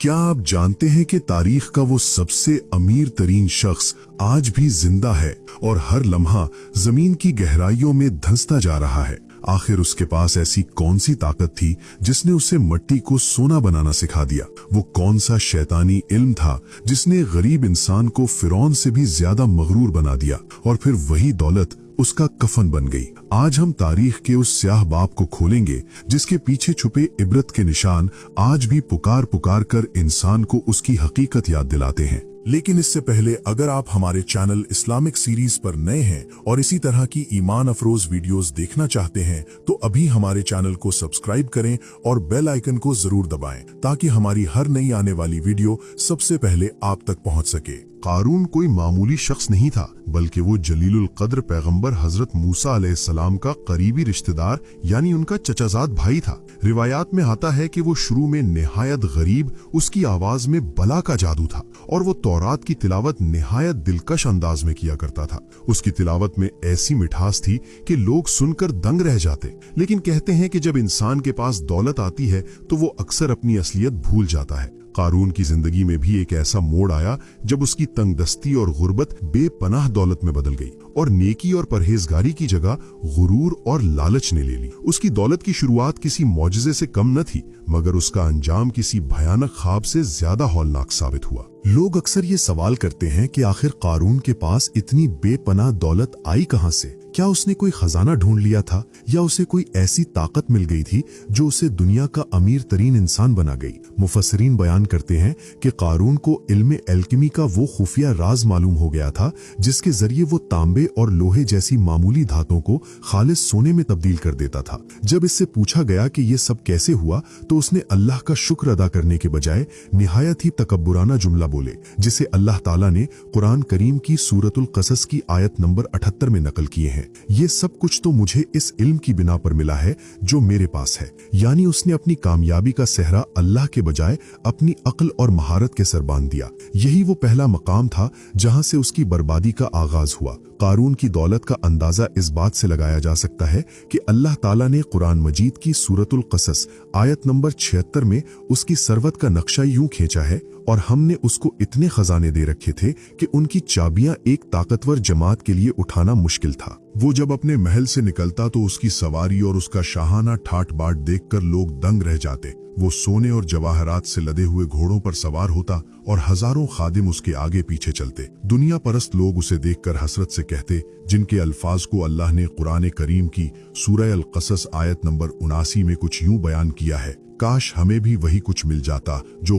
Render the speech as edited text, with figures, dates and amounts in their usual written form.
क्या आप जानते हैं कि तारीख का वो सबसे अमीर तरीन शख्स आज भी जिंदा है और हर लम्हा जमीन की गहराइयों में धंसता जा रहा है। आखिर उसके पास ऐसी कौन सी ताकत थी जिसने उसे मिट्टी को सोना बनाना सिखा दिया? वो कौन सा शैतानी इल्म था जिसने गरीब इंसान को फिरौन से भी ज्यादा मगरूर बना दिया और फिर वही दौलत उसका कफन बन गई। आज हम तारीख के उस स्याह बाब को खोलेंगे जिसके पीछे छुपे इबरत के निशान आज भी पुकार पुकार कर इंसान को उसकी हकीकत याद दिलाते हैं। लेकिन इससे पहले अगर आप हमारे चैनल इस्लामिक सीरीज पर नए हैं और इसी तरह की ईमान अफरोज वीडियोस देखना चाहते हैं तो अभी हमारे चैनल को सब्सक्राइब करें और बेल आइकन को जरूर दबाएं ताकि हमारी हर नई आने वाली वीडियो सबसे पहले आप तक पहुंच सके। कारून कोई मामूली शख्स नहीं था बल्कि वो जलीलुल कद्र पैगंबर हजरत मूसा अलैहिस्सलाम का करीबी रिश्तेदार यानी उनका चचाजाद भाई था। रिवायात में आता है कि वो शुरू में निहायत गरीब, उसकी आवाज में बला का जादू था और वो तौरात की तिलावत निहायत दिलकश अंदाज में किया करता था। उसकी तिलावत में ऐसी मिठास थी कि लोग सुनकर दंग रह जाते। लेकिन कहते हैं कि जब इंसान के पास दौलत आती है तो वो अक्सर अपनी असलियत भूल जाता है। कारून की जिंदगी में भी एक ऐसा मोड़ आया जब उसकी तंगदस्ती और गुर्बत बेपनाह दौलत में बदल गई और नेकी और परहेजगारी की जगह गुरूर और लालच ने ले ली। उसकी दौलत की शुरुआत किसी मौजज़े से कम न थी मगर उसका अंजाम किसी भयानक ख्वाब से ज्यादा हौलनाक साबित हुआ। लोग अक्सर ये सवाल करते हैं कि आखिर कारून के पास इतनी बेपनाह दौलत आई कहां से? क्या उसने कोई खजाना ढूंढ लिया था या उसे कोई ऐसी ताकत मिल गई थी जो उसे दुनिया का अमीर तरीन इंसान बना गई? मुफस्सिरीन बयान करते हैं कि कारून को इल्म एल्केमी का वो खुफिया राज मालूम हो गया था जिसके जरिए वो तांबे और लोहे जैसी मामूली धातों को खालिस सोने में तब्दील कर देता था। जब इससे पूछा गया कि ये सब कैसे हुआ तो उसने अल्लाह का शुक्र अदा करने के बजाय निहायत ही तकब्बुराना जुमला बोले जिसे अल्लाह ताला ने कुरान करीम की सूरतुल कसस की आयत नंबर 78 में नकल किए हैं। ये सब कुछ तो मुझे इस इल्म की बिना पर मिला है जो मेरे पास है। यानी उसने अपनी कामयाबी का सेहरा अल्लाह के बजाय अपनी अक्ल और महारत के सर बांध दिया। यही वो पहला मकाम था जहां से उसकी बर्बादी का आगाज हुआ। कारून की दौलत का अंदाजा इस बात से लगाया जा सकता है कि अल्लाह ताला ने कुरान मजीद की सूरतुल कसस आयत नंबर 76 में उसकी सरवत का नक्शा यूं खींचा है और हमने उसको इतने खजाने दे रखे थे कि उनकी चाबियां एक ताकतवर जमात के लिए उठाना मुश्किल था। वो जब अपने महल से निकलता तो उसकी सवारी और उसका शाहाना ठाट बाट देखकर लोग दंग रह जाते। वो सोने और जवाहरात से लदे हुए घोड़ों पर सवार होता और हजारों खादिम उसके आगे पीछे चलते। दुनिया परस्त लोग उसे देखकर हसरत से कहते, जिनके अल्फाज को अल्लाह ने कुरान करीम की सूरह अल कसस आयत नंबर 79 में कुछ यूं बयान किया है, काश हमें भी वही कुछ मिल जाता जो